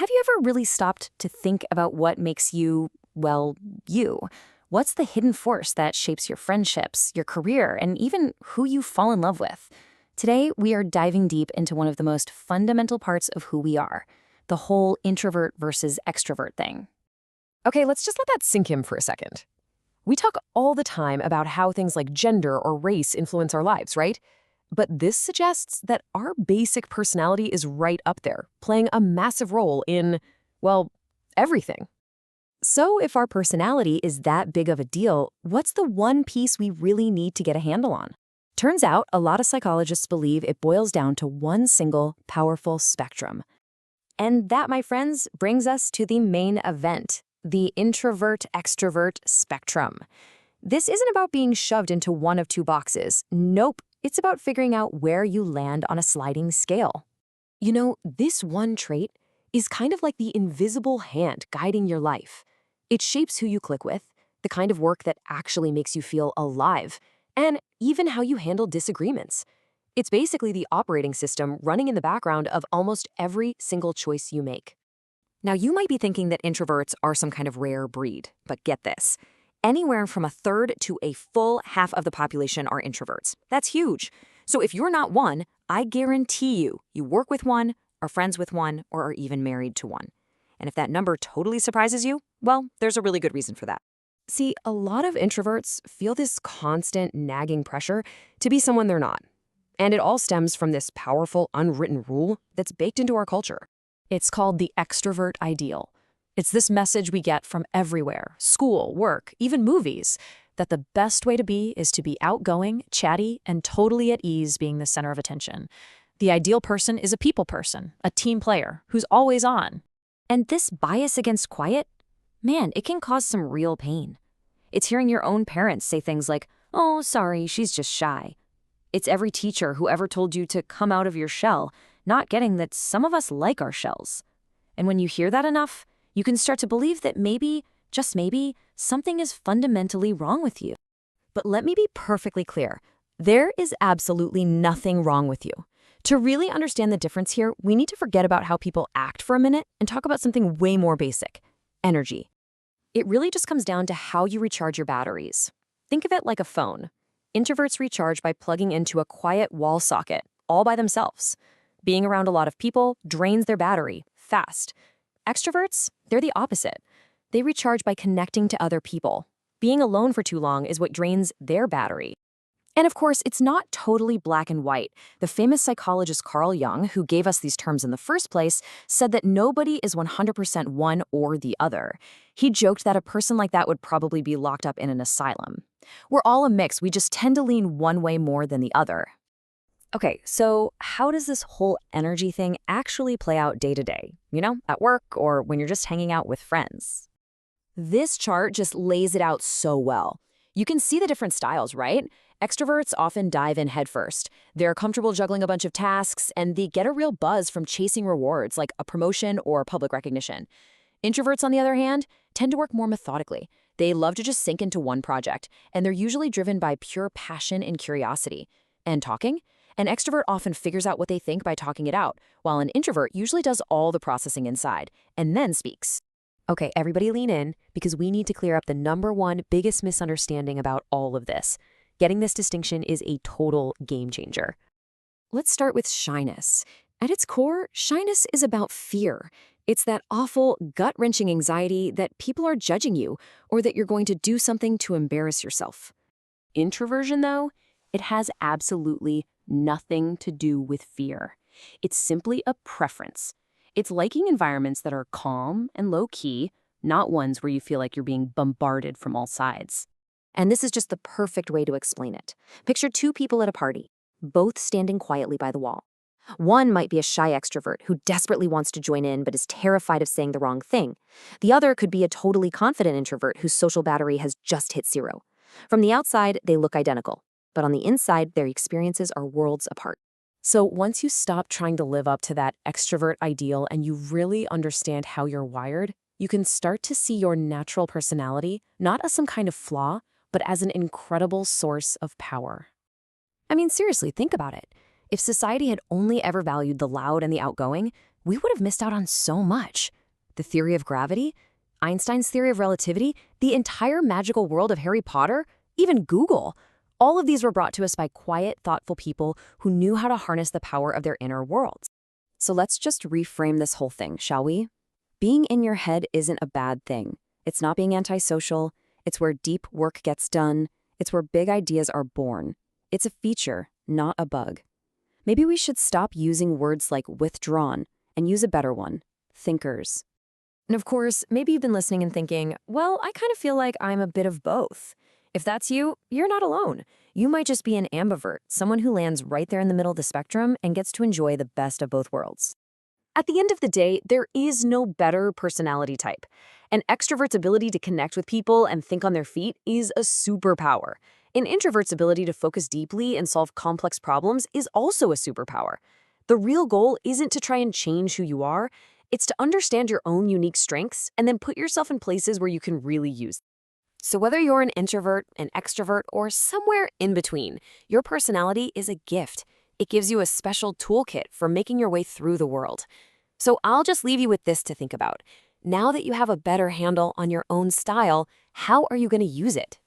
Have you ever really stopped to think about what makes you, well, you? What's the hidden force that shapes your friendships, your career, and even who you fall in love with? Today, we are diving deep into one of the most fundamental parts of who we are, the whole introvert versus extrovert thing. Okay, let's just let that sink in for a second. We talk all the time about how things like gender or race influence our lives, right? But this suggests that our basic personality is right up there, playing a massive role in, well, everything. So, if our personality is that big of a deal, what's the one piece we really need to get a handle on? Turns out, a lot of psychologists believe it boils down to one single, powerful spectrum. And that, my friends, brings us to the main event, the introvert-extrovert spectrum. This isn't about being shoved into one of two boxes. Nope, it's about figuring out where you land on a sliding scale. You know, this one trait is kind of like the invisible hand guiding your life. It shapes who you click with, the kind of work that actually makes you feel alive, and even how you handle disagreements. It's basically the operating system running in the background of almost every single choice you make. Now, you might be thinking that introverts are some kind of rare breed, but get this. Anywhere from a third to a full half of the population are introverts. That's huge. So if you're not one, I guarantee you work with one, are friends with one, or are even married to one. And if that number totally surprises you, well, there's a really good reason for that. See, a lot of introverts feel this constant nagging pressure to be someone they're not. And it all stems from this powerful, unwritten rule that's baked into our culture. It's called the extrovert ideal. It's this message we get from everywhere, school, work, even movies, that the best way to be is to be outgoing, chatty, and totally at ease being the center of attention. The ideal person is a people person, a team player, who's always on. And this bias against quiet, man, it can cause some real pain. It's hearing your own parents say things like, "Oh, sorry, she's just shy." It's every teacher who ever told you to come out of your shell, not getting that some of us like our shells. And when you hear that enough, you can start to believe that maybe, just maybe, something is fundamentally wrong with you. But let me be perfectly clear. There is absolutely nothing wrong with you. To really understand the difference here, we need to forget about how people act for a minute and talk about something way more basic: energy. It really just comes down to how you recharge your batteries. Think of it like a phone. Introverts recharge by plugging into a quiet wall socket, all by themselves. Being around a lot of people drains their battery fast. Extroverts, they're the opposite. They recharge by connecting to other people. Being alone for too long is what drains their battery. And of course, it's not totally black and white. The famous psychologist Carl Jung, who gave us these terms in the first place, said that nobody is 100% one or the other. He joked that a person like that would probably be locked up in an asylum. We're all a mix, we just tend to lean one way more than the other. Okay, so how does this whole energy thing actually play out day to day? You know, at work or when you're just hanging out with friends? This chart just lays it out so well. You can see the different styles, right? Extroverts often dive in headfirst. They're comfortable juggling a bunch of tasks, and they get a real buzz from chasing rewards like a promotion or public recognition. Introverts, on the other hand, tend to work more methodically. They love to just sink into one project, and they're usually driven by pure passion and curiosity. And talking? An extrovert often figures out what they think by talking it out, while an introvert usually does all the processing inside, and then speaks. Okay, everybody lean in, because we need to clear up the number one biggest misunderstanding about all of this. Getting this distinction is a total game changer. Let's start with shyness. At its core, shyness is about fear. It's that awful, gut-wrenching anxiety that people are judging you, or that you're going to do something to embarrass yourself. Introversion, though, it has absolutely nothing to do with fear. It's simply a preference. It's liking environments that are calm and low-key, not ones where you feel like you're being bombarded from all sides. And this is just the perfect way to explain it. Picture two people at a party, both standing quietly by the wall. One might be a shy extrovert who desperately wants to join in but is terrified of saying the wrong thing. The other could be a totally confident introvert whose social battery has just hit zero. From the outside, they look identical, but on the inside, their experiences are worlds apart. So once you stop trying to live up to that extrovert ideal and you really understand how you're wired, you can start to see your natural personality not as some kind of flaw, but as an incredible source of power. I mean, seriously, think about it. If society had only ever valued the loud and the outgoing, we would have missed out on so much. The theory of gravity, Einstein's theory of relativity, the entire magical world of Harry Potter, even Google. All of these were brought to us by quiet, thoughtful people who knew how to harness the power of their inner worlds. So let's just reframe this whole thing, shall we? Being in your head isn't a bad thing. It's not being antisocial. It's where deep work gets done. It's where big ideas are born. It's a feature, not a bug. Maybe we should stop using words like withdrawn and use a better one, thinkers. And of course, maybe you've been listening and thinking, well, I kind of feel like I'm a bit of both. If that's you, you're not alone. You might just be an ambivert, someone who lands right there in the middle of the spectrum and gets to enjoy the best of both worlds. At the end of the day, there is no better personality type. An extrovert's ability to connect with people and think on their feet is a superpower. An introvert's ability to focus deeply and solve complex problems is also a superpower. The real goal isn't to try and change who you are, it's to understand your own unique strengths and then put yourself in places where you can really use them. So whether you're an introvert, an extrovert, or somewhere in between, your personality is a gift. It gives you a special toolkit for making your way through the world. So I'll just leave you with this to think about. Now that you have a better handle on your own style, how are you going to use it?